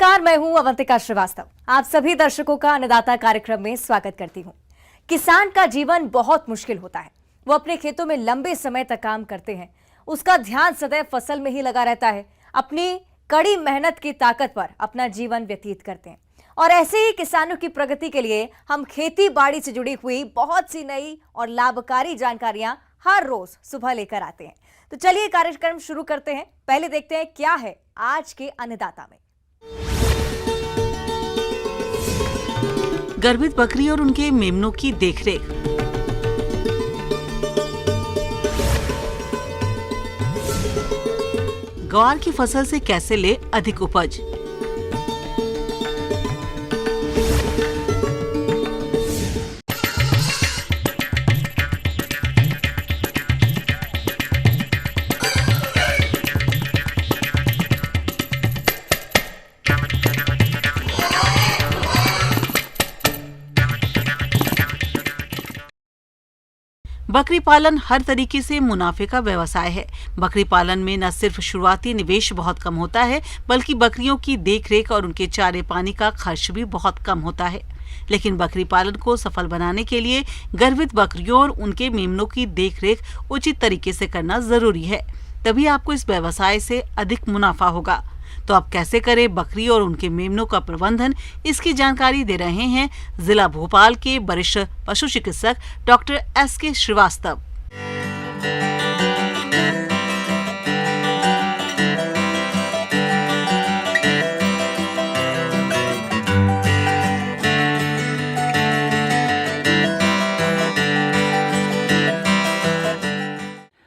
नमस्कार, मैं हूं अवंतिका श्रीवास्तव। आप सभी दर्शकों का अन्नदाता कार्यक्रम में स्वागत करती हूं। किसान का जीवन बहुत मुश्किल होता है। वो अपने खेतों में लंबे समय तक काम करते हैं। उसका ध्यान सदैव फसल में ही लगा रहता है। अपनी कड़ी मेहनत की ताकत पर अपना जीवन व्यतीत करते हैं। और ऐसे ही किसानों की प्रगति के लिए हम खेती बाड़ी से जुड़ी हुई बहुत सी नई और लाभकारी जानकारियां हर रोज सुबह लेकर आते हैं। तो चलिए कार्यक्रम शुरू करते हैं। पहले देखते हैं क्या है आज के अन्नदाता में। गर्भित बकरी और उनके मेमनों की देखरेख। ग्वार की फसल से कैसे ले अधिक उपज। बकरी पालन हर तरीके से मुनाफे का व्यवसाय है। बकरी पालन में न सिर्फ शुरुआती निवेश बहुत कम होता है, बल्कि बकरियों की देखरेख और उनके चारे पानी का खर्च भी बहुत कम होता है। लेकिन बकरी पालन को सफल बनाने के लिए गर्भित बकरियों और उनके मेमनों की देखरेख उचित तरीके से करना जरूरी है। तभी आपको इस व्यवसाय से अधिक मुनाफा होगा। तो अब कैसे करें बकरी और उनके मेमनों का प्रबंधन, इसकी जानकारी दे रहे हैं जिला भोपाल के वरिष्ठ पशु चिकित्सक डॉक्टर एस.के. श्रीवास्तव।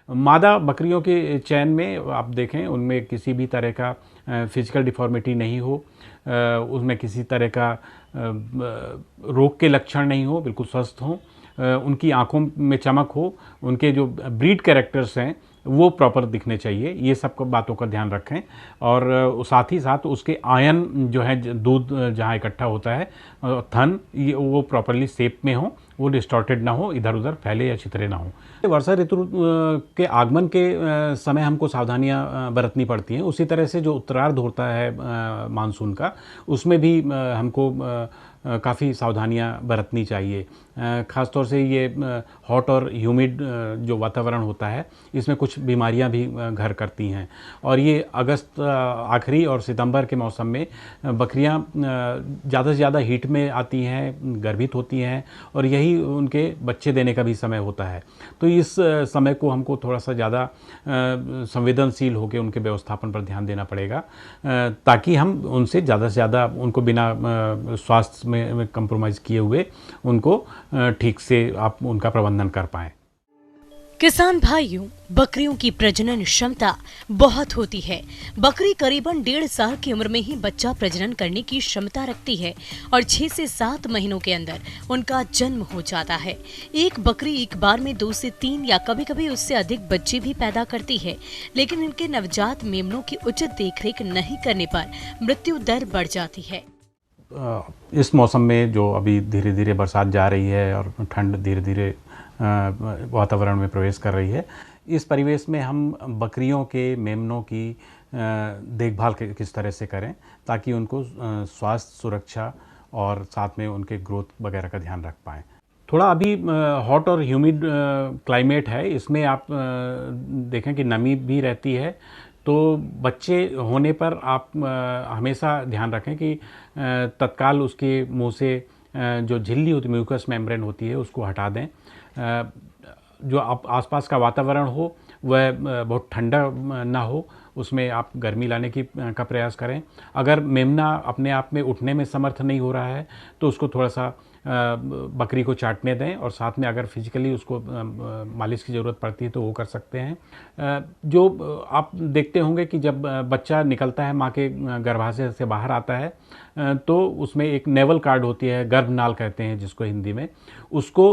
मादा बकरियों के चयन में आप देखें, उनमें किसी भी तरह का फिजिकल डिफॉर्मिटी नहीं हो, उसमें किसी तरह का रोग के लक्षण नहीं हो, बिल्कुल स्वस्थ हों, उनकी आंखों में चमक हो, उनके जो ब्रीड कैरेक्टर्स हैं वो प्रॉपर दिखने चाहिए। ये सब बातों का ध्यान रखें। और साथ ही साथ उसके आयन जो है, दूध जहाँ इकट्ठा होता है, थन ये वो प्रॉपरली शेप में हो, वो डिस्टॉर्टेड ना हो, इधर उधर फैले या छितरे ना हो। वर्षा ऋतु के आगमन के समय हमको सावधानियां बरतनी पड़ती हैं। उसी तरह से जो उत्तरार्ध होता है मानसून का, उसमें भी हमको काफ़ी सावधानियां बरतनी चाहिए। ख़ासतौर से ये हॉट और ह्यूमिड जो वातावरण होता है, इसमें कुछ बीमारियां भी घर करती हैं। और ये अगस्त आखिरी और सितंबर के मौसम में बकरियां ज़्यादा से ज़्यादा हीट में आती हैं, गर्भित होती हैं, और यही उनके बच्चे देने का भी समय होता है। तो इस समय को हमको थोड़ा सा ज़्यादा संवेदनशील होकर उनके व्यवस्थापन पर ध्यान देना पड़ेगा, ताकि हम उनसे ज़्यादा से ज़्यादा उनको बिना स्वास्थ्य में कंप्रोमाइज़ किए हुए उनको ठीक से आप उनका प्रबंधन कर पाएं। किसान भाइयों, बकरियों की प्रजनन क्षमता बहुत होती है। बकरी करीबन 1.5 साल की उम्र में ही बच्चा प्रजनन करने की क्षमता रखती है और 6 से 7 महीनों के अंदर उनका जन्म हो जाता है। एक बकरी एक बार में 2 से 3 या कभी-कभी उससे अधिक बच्चे भी पैदा करती है। लेकिन इनके नवजात मेमनों की उचित देखरेख नहीं करने पर मृत्यु दर बढ़ जाती है। इस मौसम में जो अभी धीरे धीरे बरसात जा रही है और ठंड धीरे धीरे वातावरण में प्रवेश कर रही है, इस परिवेश में हम बकरियों के मेमनों की देखभाल किस तरह से करें ताकि उनको स्वास्थ्य, सुरक्षा और साथ में उनके ग्रोथ वगैरह का ध्यान रख पाएँ। थोड़ा अभी हॉट और ह्यूमिड क्लाइमेट है, इसमें आप देखें कि नमी भी रहती है। तो बच्चे होने पर आप हमेशा ध्यान रखें कि तत्काल उसके मुंह से जो झिल्ली होती है, म्यूकस मेम्ब्रेन होती है, उसको हटा दें। जो आप आसपास का वातावरण हो वह बहुत ठंडा ना हो, उसमें आप गर्मी लाने का प्रयास करें। अगर मेमना अपने आप में उठने में समर्थ नहीं हो रहा है तो उसको थोड़ा सा बकरी को चाटने दें, और साथ में अगर फिजिकली उसको मालिश की ज़रूरत पड़ती है तो वो कर सकते हैं। जो आप देखते होंगे कि जब बच्चा निकलता है, माँ के गर्भाशय से बाहर आता है, तो उसमें एक नेवल कार्ड होती है, गर्भनाल कहते हैं जिसको हिंदी में, उसको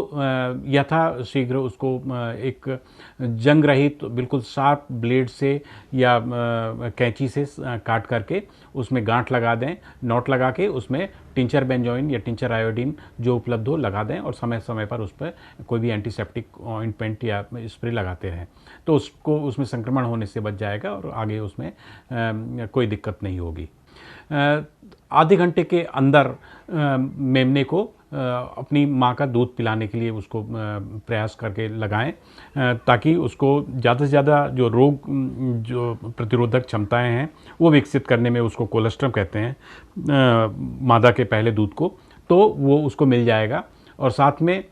यथा शीघ्र उसको एक जंग रहित बिल्कुल शार्प ब्लेड से या कैंची से काट करके उसमें गांठ लगा दें, नॉट लगा के उसमें टिंचर बेंजोइन या टिंचर आयोडीन जो उपलब्ध हो लगा दें, और समय समय पर उस पर कोई भी एंटीसेप्टिक ऑइंटमेंट या स्प्रे लगाते रहें, तो उसको उसमें संक्रमण होने से बच जाएगा और आगे उसमें कोई दिक्कत नहीं होगी। आधे घंटे के अंदर मेमने को अपनी माँ का दूध पिलाने के लिए उसको प्रयास करके लगाएं, ताकि उसको ज़्यादा से ज़्यादा जो रोग जो प्रतिरोधक क्षमताएं हैं वो विकसित करने में, उसको कोलेस्ट्रम कहते हैं मादा के पहले दूध को, तो वो उसको मिल जाएगा। और साथ में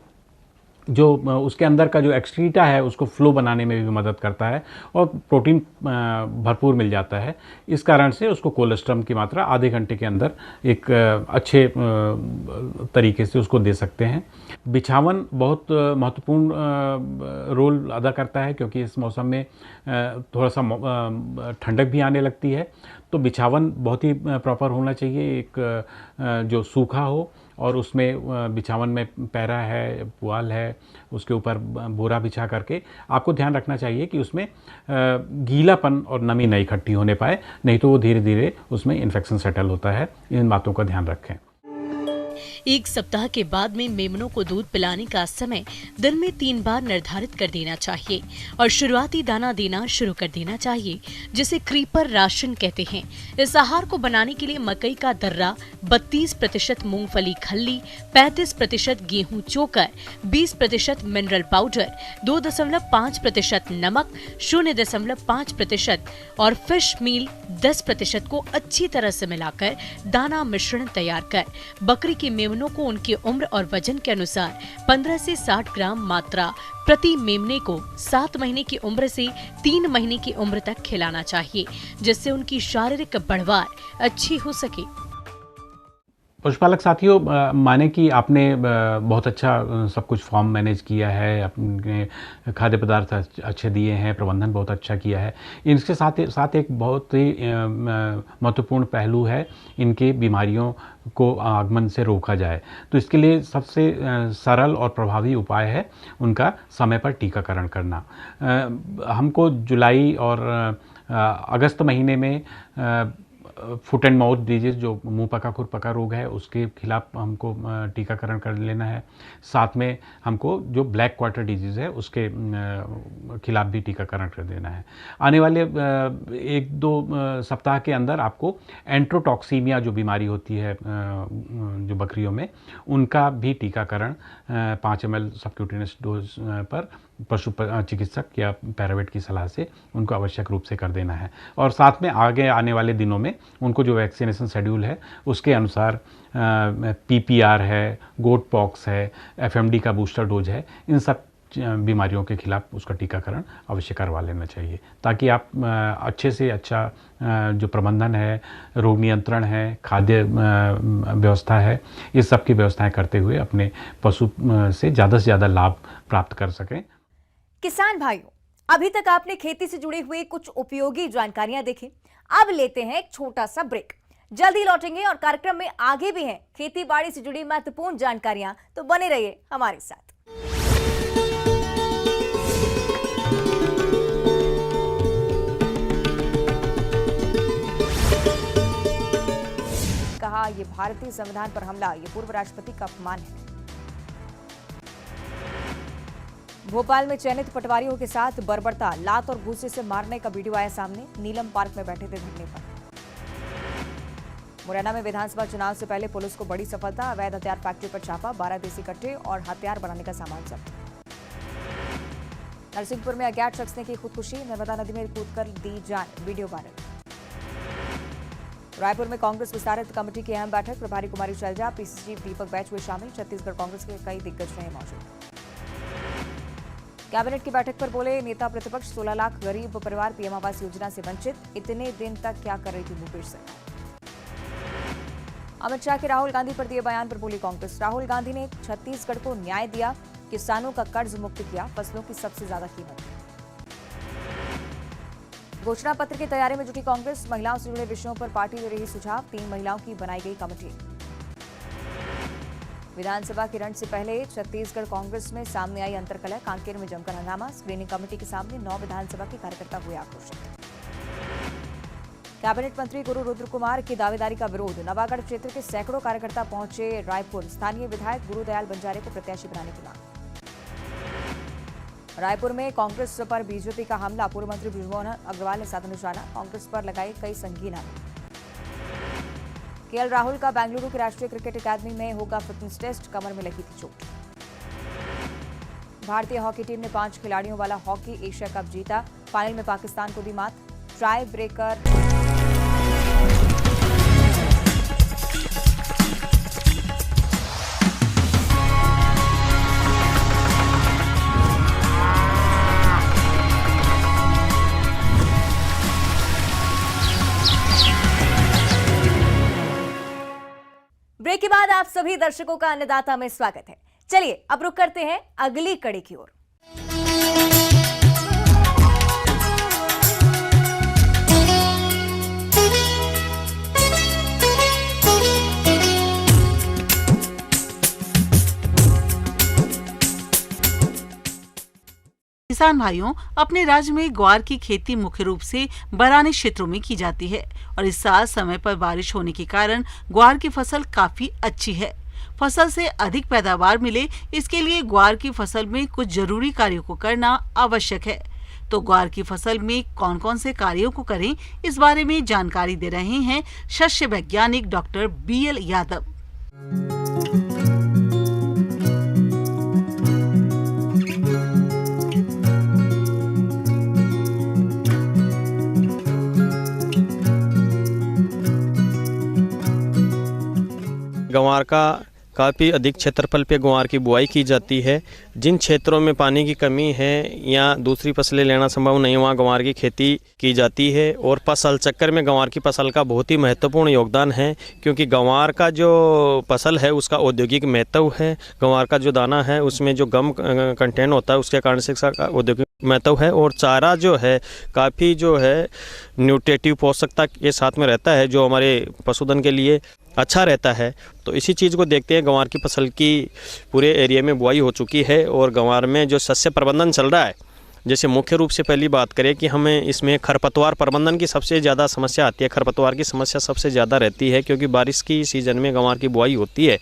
जो उसके अंदर का जो एक्सक्रीटा है उसको फ्लो बनाने में भी मदद करता है और प्रोटीन भरपूर मिल जाता है। इस कारण से उसको कोलेस्ट्रम की मात्रा आधे घंटे के अंदर एक अच्छे तरीके से उसको दे सकते हैं। बिछावन बहुत महत्वपूर्ण रोल अदा करता है, क्योंकि इस मौसम में थोड़ा सा ठंडक भी आने लगती है, तो बिछावन बहुत ही प्रॉपर होना चाहिए। एक जो सूखा हो और उसमें बिछावन में पैरा है, पुआल है, उसके ऊपर बोरा बिछा करके आपको ध्यान रखना चाहिए कि उसमें गीलापन और नमी नहीं इकट्ठी होने पाए, नहीं तो वो धीरे धीरे उसमें इन्फेक्शन सेटल होता है। इन बातों का ध्यान रखें। एक सप्ताह के बाद में मेमनों को दूध पिलाने का समय दिन में 3 बार निर्धारित कर देना चाहिए और शुरुआती दाना देना शुरू कर देना चाहिए, जिसे क्रीपर राशन कहते हैं। इस आहार को बनाने के लिए मकई का दर्रा, 32% मूंगफली खल्ली, 35% गेहूं चोकर, 20% मिनरल पाउडर, 2.5% नमक, 0.5% और फिश मील 10% को अच्छी तरह से मिलाकर दाना मिश्रण तैयार कर बकरी के मेमनों को उनकी उम्र और वजन के अनुसार 15 से 60 ग्राम मात्रा प्रति मेमने को 7 महीने की उम्र से 3 महीने की उम्र तक खिलाना चाहिए, जिससे उनकी शारीरिक बढ़वार अच्छी हो सके। पशुपालक साथियों, माने कि आपने बहुत अच्छा सब कुछ फॉर्म मैनेज किया है, अपने खाद्य पदार्थ अच्छे दिए हैं, प्रबंधन बहुत अच्छा किया है। इनके साथ एक बहुत ही महत्वपूर्ण पहलू है, इनके बीमारियों को आगमन से रोका जाए। तो इसके लिए सबसे सरल और प्रभावी उपाय है उनका समय पर टीकाकरण करना। हमको जुलाई और अगस्त महीने में फुट एंड माउथ डिजीज, जो मुंह पका खुर पका रोग है, उसके खिलाफ हमको टीकाकरण कर लेना है। साथ में हमको जो ब्लैक क्वार्टर डिजीज़ है उसके खिलाफ भी टीकाकरण कर देना है। आने वाले 1-2 सप्ताह के अंदर आपको एंट्रोटॉक्सीमिया जो बीमारी होती है जो बकरियों में, उनका भी टीकाकरण 5 ml सबक्यूटेनियस डोज पर पशु चिकित्सक या पैरावेट की सलाह से उनको आवश्यक रूप से कर देना है। और साथ में आगे आने वाले दिनों में उनको जो वैक्सीनेशन शेड्यूल है उसके अनुसार PPR है, गोट पॉक्स है, FMD का बूस्टर डोज है, इन सब बीमारियों के खिलाफ उसका टीकाकरण अवश्य करवा लेना चाहिए, ताकि आप अच्छे से अच्छा जो प्रबंधन है, रोग नियंत्रण है, खाद्य व्यवस्था है, ये सब की व्यवस्थाएं करते हुए अपने पशु से ज़्यादा लाभ प्राप्त कर सकें। किसान भाइयों, अभी तक आपने खेती से जुड़े हुए कुछ उपयोगी जानकारियां देखी। अब लेते हैं एक छोटा सा ब्रेक, जल्दी लौटेंगे और कार्यक्रम में आगे भी हैं खेती बाड़ी से जुड़ी महत्वपूर्ण जानकारियां, तो बने रहिए हमारे साथ। कहा, यह भारतीय संविधान पर हमला, यह पूर्व राष्ट्रपति का अपमान है। भोपाल में चयनित पटवारियों के साथ बर्बरता, लात और घूसे से मारने का वीडियो आया सामने। नीलम पार्क में बैठे थे धरने पर। मुरैना में विधानसभा चुनाव से पहले पुलिस को बड़ी सफलता, अवैध हथियार फैक्ट्री पर छापा, 12 देसी कट्टे और हथियार बनाने का सामान जब्त। नरसिंहपुर में अज्ञात शख्स ने की खुदकुशी, नर्मदा नदी में कूदकर दी जान, वीडियो वायरल। रायपुर में कांग्रेस विस्तारित कमेटी की अहम बैठक, प्रभारी कुमारी शैलजा, पीसीसी चीफ दीपक बैच हुए शामिल। छत्तीसगढ़ कांग्रेस के कई दिग्गज रहे मौजूद। कैबिनेट की बैठक पर बोले नेता प्रतिपक्ष, 16 लाख गरीब परिवार पीएम आवास योजना से वंचित, इतने दिन तक क्या कर रही थी भूपेश सरकार। अमित शाह के राहुल गांधी पर दिए बयान पर बोली कांग्रेस, राहुल गांधी ने छत्तीसगढ़ को न्याय दिया, किसानों का कर्ज मुक्त किया, फसलों की सबसे ज्यादा कीमत। घोषणा पत्र की तैयारी में जुटी कांग्रेस, महिलाओं से जुड़े विषयों पर पार्टी दे रही सुझाव, 3 महिलाओं की बनाई गई कमेटी। विधानसभा की रण से पहले छत्तीसगढ़ कांग्रेस में सामने आई अंतर्कलह, कांकेर में जमकर हंगामा, स्क्रीनिंग कमेटी के सामने 9 विधानसभा के कार्यकर्ता हुए आक्रोशित। कैबिनेट मंत्री गुरु रुद्र कुमार की दावेदारी का विरोध, नवागढ़ क्षेत्र के सैकड़ों कार्यकर्ता पहुंचे रायपुर, स्थानीय विधायक गुरुदयाल बंजारे को प्रत्याशी बनाने की मांग। रायपुर में कांग्रेस पर बीजेपी का हमला, पूर्व मंत्री बृजमोहन अग्रवाल ने साधा निशाना, कांग्रेस पर लगाए कई संगीन आरोप। केएल राहुल का बेंगलुरु की राष्ट्रीय क्रिकेट अकादमी में होगा फिटनेस टेस्ट, कमर में लगी थी चोट। भारतीय हॉकी टीम ने 5 खिलाड़ियों वाला हॉकी एशिया कप जीता, फाइनल में पाकिस्तान को दी मात। ट्राई ब्रेकर ब्रेक के बाद आप सभी दर्शकों का अन्नदाता में स्वागत है। चलिए अब रुक करते हैं अगली कड़ी की ओर। किसान भाइयों, अपने राज्य में ग्वार की खेती मुख्य रूप से बरानी क्षेत्रों में की जाती है और इस साल समय पर बारिश होने के कारण ग्वार की फसल काफी अच्छी है। फसल से अधिक पैदावार मिले, इसके लिए ग्वार की फसल में कुछ जरूरी कार्यों को करना आवश्यक है। तो ग्वार की फसल में कौन कौन से कार्यों को करें, इस बारे में जानकारी दे रहे हैं शस्य वैज्ञानिक डॉक्टर BL यादव। ग्वार का काफ़ी अधिक क्षेत्रफल पे ग्वार की बुआई की जाती है। जिन क्षेत्रों में पानी की कमी है या दूसरी फसलें लेना संभव नहीं, वहाँ ग्वार की खेती की जाती है। और फसल चक्कर में ग्वार की फसल का बहुत ही महत्वपूर्ण योगदान है, क्योंकि ग्वार का जो फसल है उसका औद्योगिक महत्व है। ग्वार का जो दाना है उसमें जो गम कंटेंट होता है उसके कारण से इसका औद्योगिक महत्व है। और चारा जो है काफ़ी जो है न्यूट्रिटिव पोषकता के साथ में रहता है, जो हमारे पशुधन के लिए अच्छा रहता है। तो इसी चीज़ को देखते हैं ग्वार की फसल की पूरे एरिया में बुआई हो चुकी है और ग्वार में जो शस्य प्रबंधन चल रहा है, जैसे मुख्य रूप से पहली बात करें कि हमें इसमें खरपतवार प्रबंधन की सबसे ज़्यादा समस्या आती है। खरपतवार की समस्या सबसे ज़्यादा रहती है क्योंकि बारिश की सीज़न में ग्वार की बुआई होती है,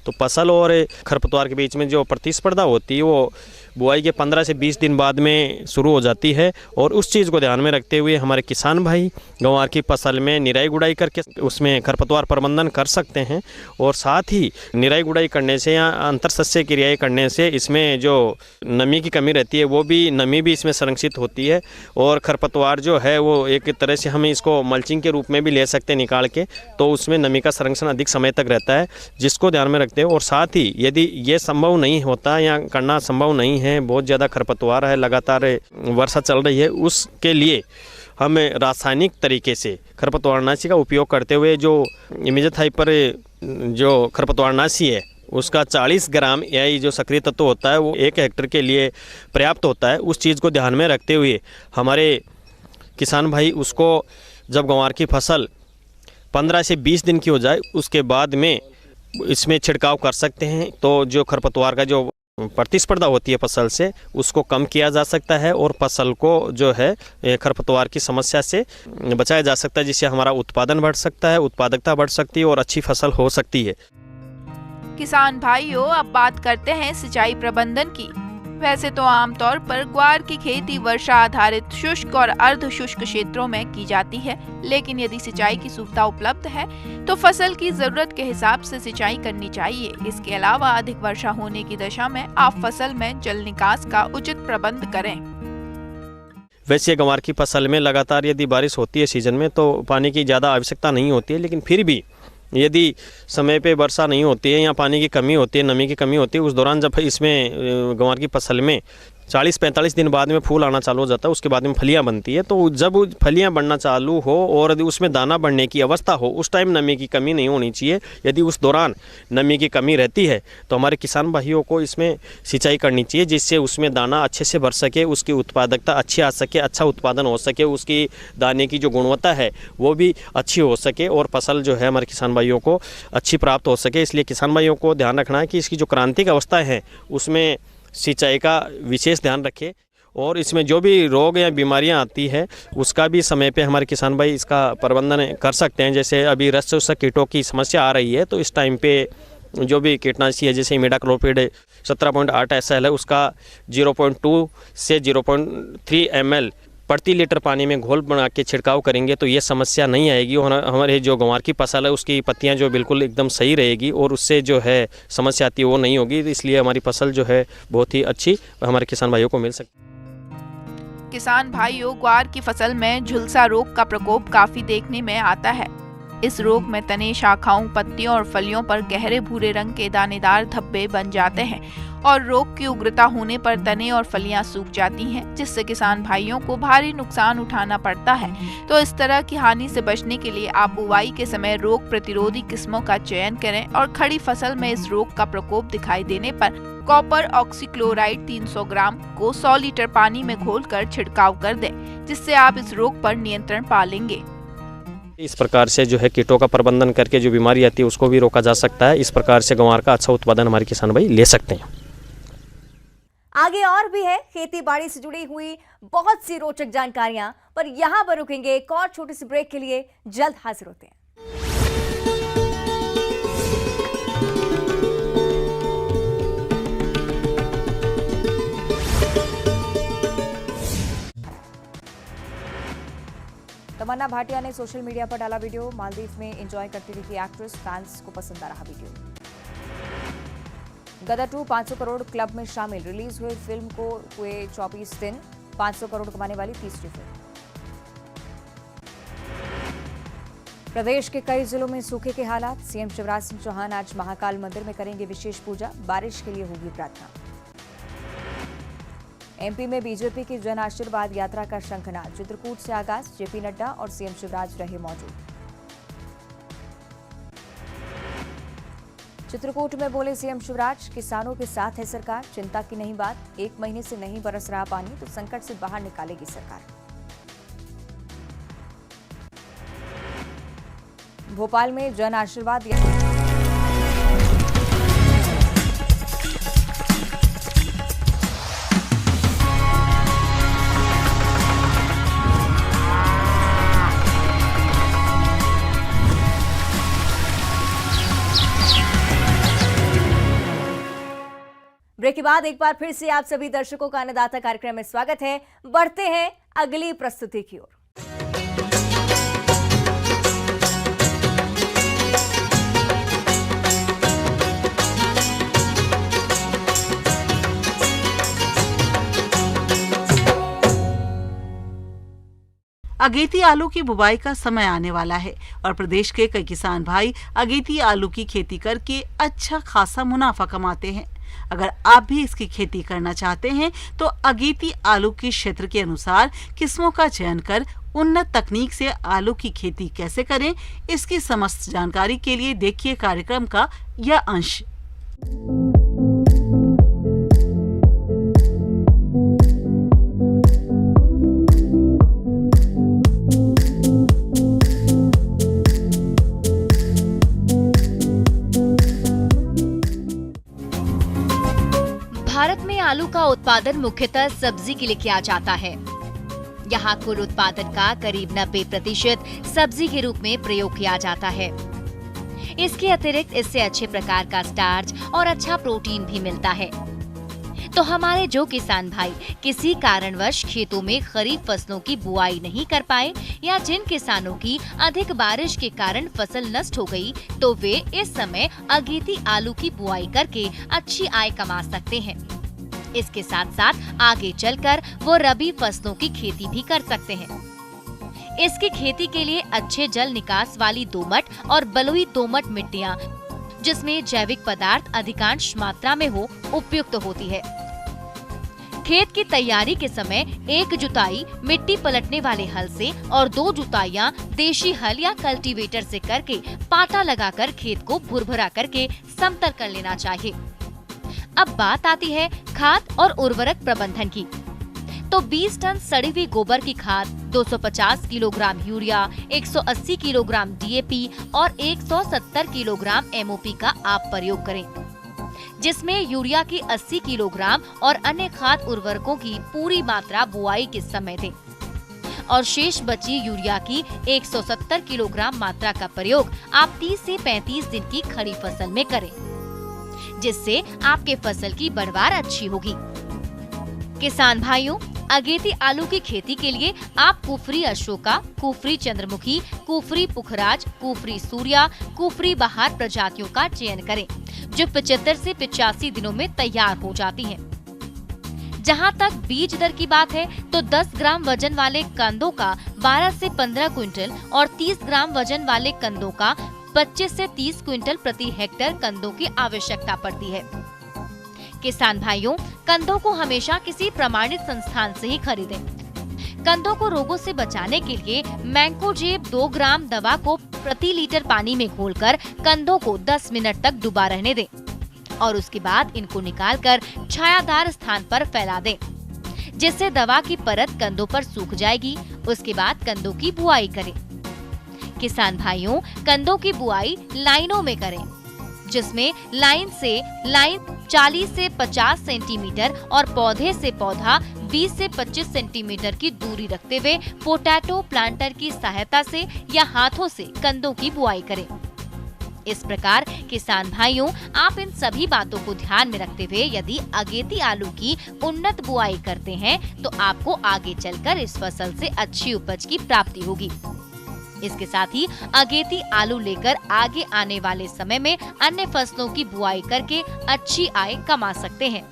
तो फसल और खरपतवार के बीच में जो प्रतिस्पर्धा होती है वो बुआई के 15 से 20 दिन बाद में शुरू हो जाती है। और उस चीज़ को ध्यान में रखते हुए हमारे किसान भाई ग्वार की फसल में निराई गुड़ाई करके उसमें खरपतवार प्रबंधन कर सकते हैं। और साथ ही निराई गुड़ाई करने से या अंतर शस्य क्रियाएँ करने से इसमें जो नमी की कमी रहती है वो भी नमी भी इसमें संरक्षित होती है। और खरपतवार जो है वो एक तरह से हम इसको मल्चिंग के रूप में भी ले सकते हैं निकाल के, तो उसमें नमी का संरक्षण अधिक समय तक रहता है, जिसको ध्यान में रखते हैं। और साथ ही यदि ये संभव नहीं होता या करना संभव नहीं है, बहुत ज़्यादा खरपतवार है, लगातार वर्षा चल रही है, उसके लिए हमें रासायनिक तरीके से खरपतवारनाशी का उपयोग करते हुए जो इमेज़थाइपर जो खरपतवारनाशी है उसका 40 ग्राम या जो सक्रिय तत्व होता है वो 1 हेक्टेयर के लिए पर्याप्त होता है। उस चीज़ को ध्यान में रखते हुए हमारे किसान भाई उसको जब ग्वार की फसल 15 से 20 दिन की हो जाए उसके बाद में इसमें छिड़काव कर सकते हैं। तो जो खरपतवार का जो प्रतिस्पर्धा होती है फसल से उसको कम किया जा सकता है और फसल को जो है खरपतवार की समस्या से बचाया जा सकता है, जिससे हमारा उत्पादन बढ़ सकता है, उत्पादकता बढ़ सकती है और अच्छी फसल हो सकती है। किसान भाइयों, अब बात करते हैं सिंचाई प्रबंधन की। वैसे तो आमतौर पर ग्वार की खेती वर्षा आधारित शुष्क और अर्ध शुष्क क्षेत्रों में की जाती है, लेकिन यदि सिंचाई की सुविधा उपलब्ध है तो फसल की जरूरत के हिसाब से सिंचाई करनी चाहिए। इसके अलावा अधिक वर्षा होने की दशा में आप फसल में जल निकास का उचित प्रबंध करें। वैसे ग्वार की फसल में लगातार यदि बारिश होती है सीजन में तो पानी की ज़्यादा आवश्यकता नहीं होती है, लेकिन फिर भी यदि समय पे वर्षा नहीं होती है या पानी की कमी होती है, नमी की कमी होती है, उस दौरान जब इसमें ग्वार की फसल में 40-45 दिन बाद में फूल आना चालू हो जाता है, उसके बाद में फलियां बनती है। तो जब फलियां बनना चालू हो और उसमें दाना बढ़ने की अवस्था हो, उस टाइम नमी की कमी नहीं होनी चाहिए। यदि उस दौरान नमी की कमी रहती है तो हमारे किसान भाइयों को इसमें सिंचाई करनी चाहिए, जिससे उसमें दाना अच्छे से भर सके, उसकी उत्पादकता अच्छी आ सके, अच्छा उत्पादन हो सके, उसकी दाने की जो गुणवत्ता है वो भी अच्छी हो सके और फसल जो है हमारे किसान भाइयों को अच्छी प्राप्त हो सके। इसलिए किसान भाइयों को ध्यान रखना है कि इसकी जो क्रांतिक अवस्थाएँ हैं उसमें सिंचाई का विशेष ध्यान रखें और इसमें जो भी रोग या बीमारियां आती है उसका भी समय पे हमारे किसान भाई इसका प्रबंधन कर सकते हैं। जैसे अभी रस चूसक कीटों की समस्या आ रही है तो इस टाइम पे जो भी कीटनाशी है जैसे इमिडाक्लोप्रिड 17.8 SL है उसका 0.2 से 0.3 ml प्रति लीटर पानी में घोल बना के छिड़काव करेंगे तो ये समस्या नहीं आएगी और हमारे जो ग्वार की फसल है उसकी पत्तियां जो बिल्कुल एकदम सही रहेगी और उससे जो है समस्या आती है वो नहीं होगी। इसलिए हमारी फसल जो है बहुत ही अच्छी हमारे किसान भाइयों को मिल सकती है। किसान भाइयों, ग्वार की फसल में झुलसा रोग का प्रकोप काफी देखने में आता है। इस रोग में तने, शाखाओं, पत्तियों और फलियों पर गहरे भूरे रंग के दानेदार धब्बे बन जाते हैं और रोग की उग्रता होने पर तने और फलियां सूख जाती हैं, जिससे किसान भाइयों को भारी नुकसान उठाना पड़ता है। तो इस तरह की हानि से बचने के लिए आप बुवाई के समय रोग प्रतिरोधी किस्मों का चयन करें और खड़ी फसल में इस रोग का प्रकोप दिखाई देने पर कॉपर ऑक्सीक्लोराइड 300 ग्राम को 100 लीटर पानी में घोलकर छिड़काव कर दें, जिससे आप इस रोग पर नियंत्रण पा लेंगे। इस प्रकार से जो है कीटों का प्रबंधन करके जो बीमारी आती है उसको भी रोका जा सकता है। इस प्रकार से ग्वार का अच्छा उत्पादन हमारे किसान भाई ले सकते हैं। आगे और भी है खेती बाड़ी से जुड़ी हुई बहुत सी रोचक जानकारियां, पर यहां पर रुकेंगे। एक और छोटी सी ब्रेक के लिए जल्द हाजिर होते हैं। तमन्ना भाटिया ने सोशल मीडिया पर डाला वीडियो। मालदीव में एंजॉय करती दिखी एक्ट्रेस, फैंस को पसंद आ रहा वीडियो। गदर 2 500 करोड़ क्लब में शामिल। रिलीज हुए फिल्म को हुए 24 दिन। 500 करोड़ कमाने वाली तीसरी फिल्म। प्रदेश के कई जिलों में सूखे के हालात। सीएम शिवराज सिंह चौहान आज महाकाल मंदिर में करेंगे विशेष पूजा। बारिश के लिए होगी प्रार्थना। एमपी में बीजेपी की जन आशीर्वाद यात्रा का शंखनाद। चित्रकूट से आगाज। जेपी नड्डा और सीएम शिवराज रहे मौजूद। चित्रकूट में बोले सीएम शिवराज, किसानों के साथ है सरकार, चिंता की नहीं बात। 1 महीने से नहीं बरस रहा पानी तो संकट से बाहर निकालेगी सरकार। भोपाल में जन आशीर्वाद ब्रेक के बाद एक बार फिर से आप सभी दर्शकों का अन्नदाता कार्यक्रम में स्वागत है। बढ़ते हैं अगली प्रस्तुति की ओर। अगेती आलू की बुवाई का समय आने वाला है और प्रदेश के कई किसान भाई अगेती आलू की खेती करके अच्छा खासा मुनाफा कमाते हैं। अगर आप भी इसकी खेती करना चाहते हैं तो अगेती आलू के क्षेत्र के अनुसार किस्मों का चयन कर उन्नत तकनीक से आलू की खेती कैसे करें, इसकी समस्त जानकारी के लिए देखिए कार्यक्रम का यह अंश। भारत में आलू का उत्पादन मुख्यतः सब्जी के लिए किया जाता है। यहाँ कुल उत्पादन का करीब 90% सब्जी के रूप में प्रयोग किया जाता है। इसके अतिरिक्त इससे अच्छे प्रकार का स्टार्च और अच्छा प्रोटीन भी मिलता है। तो हमारे जो किसान भाई किसी कारणवश खेतों में खरीफ फसलों की बुआई नहीं कर पाए या जिन किसानों की अधिक बारिश के कारण फसल नष्ट हो गई, तो वे इस समय अगेती आलू की बुआई करके अच्छी आय कमा सकते हैं। इसके साथ साथ आगे चलकर वो रबी फसलों की खेती भी कर सकते हैं। इसकी खेती के लिए अच्छे जल निकास वाली दोमट और बलुई दोमट मिट्टियाँ, जिसमें जैविक पदार्थ अधिकांश मात्रा में हो, उपयुक्त होती है। खेत की तैयारी के समय एक जुताई मिट्टी पलटने वाले हल से और 2 जुताइयां देशी हल या कल्टीवेटर से करके पाटा लगाकर खेत को भुरभुरा करके समतल कर लेना चाहिए। अब बात आती है खाद और उर्वरक प्रबंधन की। तो 20 टन सड़ी हुई गोबर की खाद, 250 किलोग्राम यूरिया, 180 किलोग्राम डीएपी और 170 किलोग्राम एमओपी का आप प्रयोग करें, जिसमें यूरिया की 80 किलोग्राम और अन्य खाद उर्वरकों की पूरी मात्रा बुआई के समय दें और शेष बची यूरिया की 170 किलोग्राम मात्रा का प्रयोग आप 30 से 35 दिन की खड़ी फसल में करें, जिससे आपके फसल की बढ़वार अच्छी होगी। किसान भाइयों, अगेती आलू की खेती के लिए आप कुफरी अशोका, कुफरी चंद्रमुखी, कुफरी पुखराज, कुफरी सूर्या, कुफरी बहार प्रजातियों का चयन करें, जो 75 से 85 दिनों में तैयार हो जाती हैं। जहां तक बीज दर की बात है तो 10 ग्राम वजन वाले कंदों का 12 से 15 क्विंटल और 30 ग्राम वजन वाले कंदों का 25 से 30 क्विंटल प्रति हेक्टेयर कंदों की आवश्यकता पड़ती है। किसान भाइयों, कंदों को हमेशा किसी प्रमाणित संस्थान से ही खरीदें। कंदों को रोगों से बचाने के लिए मैंकोजेब 2 ग्राम दवा को प्रति लीटर पानी में घोलकर कंदों को 10 मिनट तक डुबा रहने दें और उसके बाद इनको निकालकर छायादार स्थान पर फैला दें, जिससे दवा की परत कंदों पर सूख जाएगी। उसके बाद कंदों की बुआई करें। किसान भाइयों, कंदों की बुआई लाइनों में करें, जिसमें लाइन से लाइन 40 से 50 सेंटीमीटर और पौधे से पौधा 20 से 25 सेंटीमीटर की दूरी रखते हुए पोटैटो प्लांटर की सहायता से या हाथों से कंदों की बुआई करें। इस प्रकार किसान भाइयों, आप इन सभी बातों को ध्यान में रखते हुए यदि अगेती आलू की उन्नत बुआई करते हैं तो आपको आगे चलकर इस फसल से अच्छी उपज की प्राप्ति होगी। इसके साथ ही अगेती आलू लेकर आगे आने वाले समय में अन्य फसलों की बुआई करके अच्छी आय कमा सकते हैं।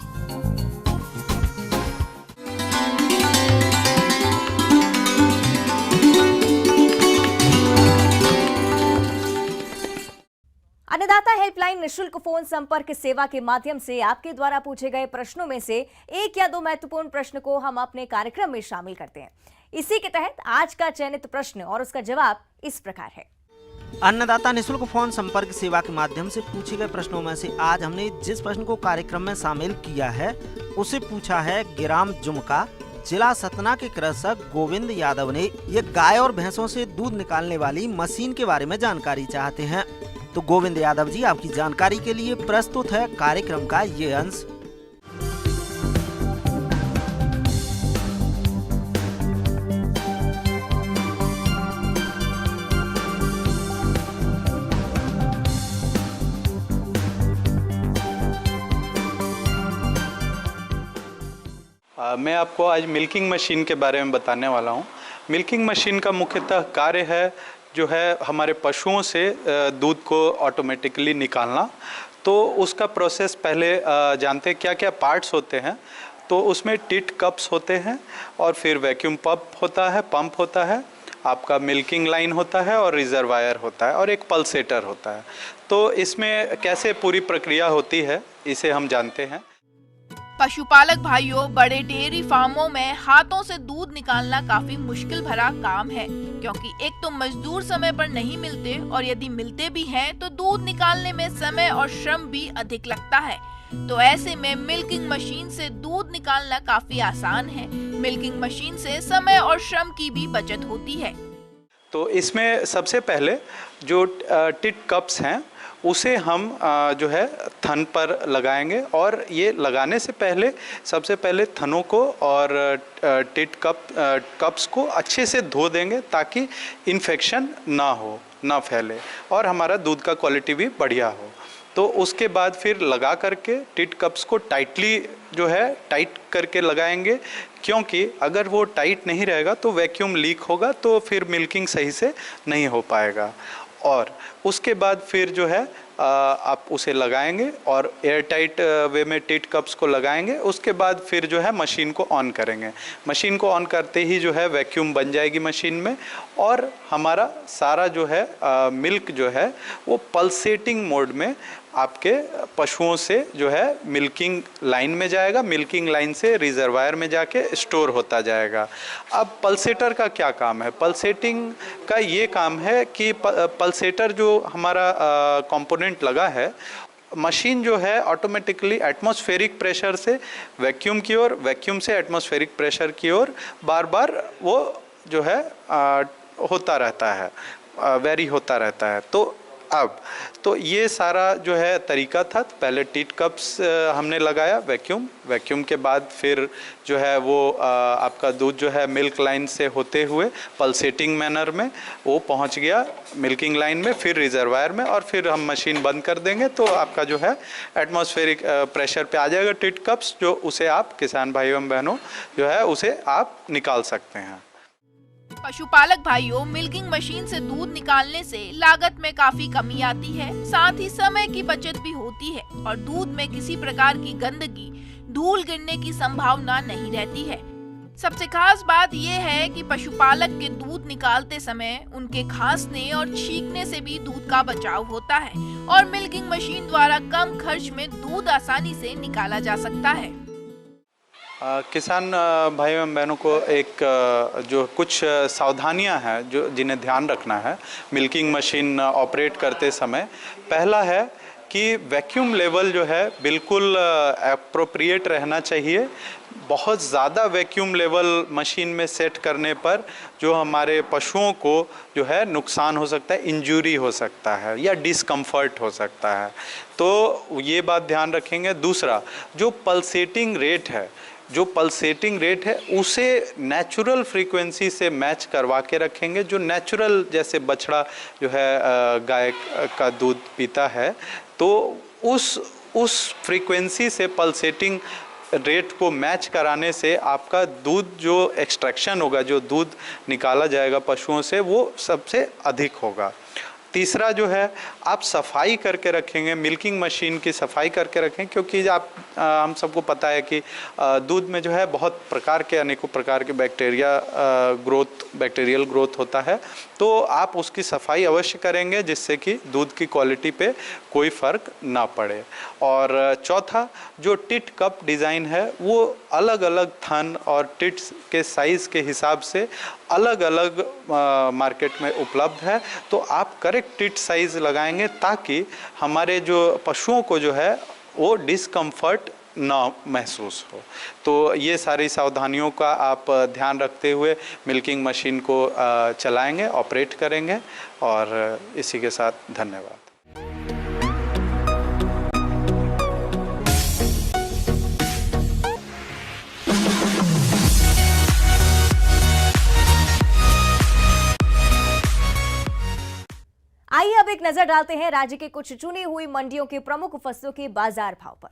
अन्नदाता हेल्पलाइन निशुल्क फोन संपर्क सेवा के माध्यम से आपके द्वारा पूछे गए प्रश्नों में से 1 या 2 महत्वपूर्ण प्रश्न को हम अपने कार्यक्रम में शामिल करते हैं। इसी के तहत आज का चयनित प्रश्न और उसका जवाब इस प्रकार है। अन्नदाता निशुल्क फोन संपर्क सेवा के माध्यम से पूछे गए प्रश्नों में से आज हमने जिस प्रश्न को कार्यक्रम में शामिल किया है उसे पूछा है गिराम जुमका। जिला सतना के कृषक गोविंद यादव ने ये गाय और भैंसों से दूध निकालने वाली मशीन के बारे में जानकारी चाहते हैं। तो गोविंद यादव जी, आपकी जानकारी के लिए प्रस्तुत है कार्यक्रम का ये अंश। मैं आपको आज मिल्किंग मशीन के बारे में बताने वाला हूँ। मिल्किंग मशीन का मुख्यतः कार्य है जो है हमारे पशुओं से दूध को ऑटोमेटिकली निकालना। तो उसका प्रोसेस पहले जानते हैं क्या क्या पार्ट्स होते हैं। तो उसमें टिट कप्स होते हैं और फिर वैक्यूम पंप होता है, आपका मिल्किंग लाइन होता है और रिजर्वायर होता है और एक पल्सेटर होता है। तो इसमें कैसे पूरी प्रक्रिया होती है इसे हम जानते हैं। पशुपालक भाइयों, बड़े डेयरी फार्मों में हाथों से दूध निकालना काफी मुश्किल भरा काम है, क्योंकि एक तो मजदूर समय पर नहीं मिलते और यदि मिलते भी हैं तो दूध निकालने में समय और श्रम भी अधिक लगता है। तो ऐसे में मिल्किंग मशीन से दूध निकालना काफी आसान है। मिल्किंग मशीन से समय और श्रम की भी बचत होती है। तो इसमें सबसे पहले जो टिट कप्स हैं उसे हम जो है थन पर लगाएंगे और ये लगाने से पहले सबसे पहले थनों को और टिट कप्स को अच्छे से धो देंगे ताकि इन्फेक्शन ना फैले और हमारा दूध का क्वालिटी भी बढ़िया हो। तो उसके बाद फिर लगा करके टिट कप्स को टाइट करके लगाएंगे, क्योंकि अगर वो टाइट नहीं रहेगा तो वैक्यूम लीक होगा तो फिर मिल्किंग सही से नहीं हो पाएगा। और उसके बाद फिर जो है आप उसे लगाएंगे और एयर टाइट वे में टिट कप्स को लगाएंगे। उसके बाद फिर जो है मशीन को ऑन करेंगे। मशीन को ऑन करते ही जो है वैक्यूम बन जाएगी मशीन में और हमारा सारा जो है मिल्क जो है वो पल्सेटिंग मोड में आपके पशुओं से जो है मिल्किंग लाइन में जाएगा। मिल्किंग लाइन से रिजर्वायर में जाके स्टोर होता जाएगा। अब पल्सेटर का क्या काम है? पल्सेटिंग का ये काम है कि पल्सेटर जो हमारा कंपोनेंट लगा है, मशीन जो है ऑटोमेटिकली एटमॉस्फेरिक प्रेशर से वैक्यूम की ओर, वैक्यूम से एटमॉस्फेरिक प्रेशर की ओर बार बार वो जो है होता रहता है, वेरी होता रहता है। तो अब तो ये सारा जो है तरीका था। पहले टीट कप्स हमने लगाया वैक्यूम के बाद फिर जो है वो आपका दूध जो है मिल्क लाइन से होते हुए पल्सेटिंग मैनर में वो पहुंच गया मिल्किंग लाइन में, फिर रिजर्वायर में, और फिर हम मशीन बंद कर देंगे तो आपका जो है एटमॉस्फेरिक प्रेशर पे आ जाएगा टीट कप्स, जो उसे आप किसान भाइयों एवं बहनों जो है उसे आप निकाल सकते हैं। पशुपालक भाइयों, मिल्किंग मशीन से दूध निकालने से लागत में काफी कमी आती है, साथ ही समय की बचत भी होती है और दूध में किसी प्रकार की गंदगी, धूल गिरने की संभावना नहीं रहती है। सबसे खास बात यह है कि पशुपालक के दूध निकालते समय उनके खांसने और छींकने से भी दूध का बचाव होता है और मिल्किंग मशीन द्वारा कम खर्च में दूध आसानी से निकाला जा सकता है। किसान भाइयों एवं बहनों को एक जो कुछ सावधानियां हैं जो जिन्हें ध्यान रखना है मिल्किंग मशीन ऑपरेट करते समय। पहला है कि वैक्यूम लेवल जो है बिल्कुल एप्रोप्रिएट रहना चाहिए। बहुत ज़्यादा वैक्यूम लेवल मशीन में सेट करने पर जो हमारे पशुओं को जो है नुकसान हो सकता है, इंजरी हो सकता है या डिस्कम्फर्ट हो सकता है, तो ये बात ध्यान रखेंगे। दूसरा, जो पल्सेटिंग रेट है उसे नेचुरल फ्रीक्वेंसी से मैच करवा के रखेंगे। जो नेचुरल जैसे बछड़ा जो है गाय का दूध पीता है तो उस फ्रीक्वेंसी से पल्सेटिंग रेट को मैच कराने से आपका दूध जो एक्सट्रैक्शन होगा, जो दूध निकाला जाएगा पशुओं से, वो सबसे अधिक होगा। तीसरा जो है आप सफाई करके रखेंगे, मिल्किंग मशीन की सफाई करके रखें, क्योंकि हम सबको पता है कि दूध में जो है बहुत प्रकार के अनेकों प्रकार के बैक्टीरियल ग्रोथ होता है, तो आप उसकी सफाई अवश्य करेंगे जिससे कि दूध की क्वालिटी पे कोई फ़र्क ना पड़े। और चौथा, जो टिट कप डिज़ाइन है वो अलग अलग थन और टिट्स के साइज़ के हिसाब से अलग अलग मार्केट में उपलब्ध है, तो आप करेक्ट टिट साइज़ लगाएंगे ताकि हमारे जो पशुओं को जो है वो डिस्कम्फर्ट ना महसूस हो। तो ये सारी सावधानियों का आप ध्यान रखते हुए मिल्किंग मशीन को चलाएंगे, ऑपरेट करेंगे। और इसी के साथ धन्यवाद। आइए अब एक नजर डालते हैं राज्य के कुछ चुनी हुई मंडियों के प्रमुख फसलों के बाजार भाव पर।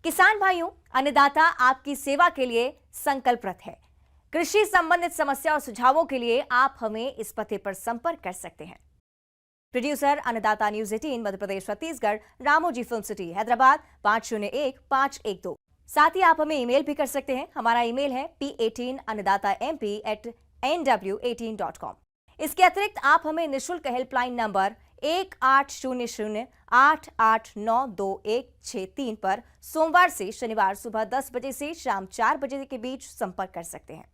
किसान भाइयों, अन्नदाता आपकी सेवा के लिए संकल्परत है। कृषि संबंधित समस्या और सुझावों के लिए आप हमें इस पते पर संपर्क कर सकते हैं। प्रोड्यूसर अन्नदाता news 18 Madhya Pradesh Chhattisgarh, Ramoji film city, Hyderabad 501512। साथ ही आप हमें ईमेल भी कर सकते हैं। हमारा ईमेल है p18annadatamp@nw18.com। इसके अतिरिक्त आप हमें निःशुल्क हेल्पलाइन नंबर 1800-889-2163 पर सोमवार से शनिवार सुबह 10 बजे से शाम 4 बजे के बीच संपर्क कर सकते हैं।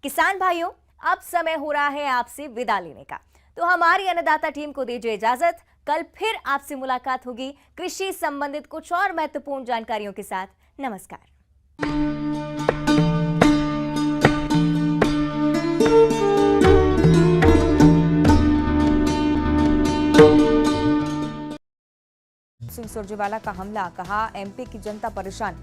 किसान भाइयों, अब समय हो रहा है आपसे विदा लेने का, तो हमारी अन्नदाता टीम को दीजिए इजाजत। कल फिर आपसे मुलाकात होगी कृषि संबंधित कुछ और महत्वपूर्ण जानकारियों के साथ। नमस्कार। सुरजेवाला का हमला, कहा एमपी की जनता परेशान।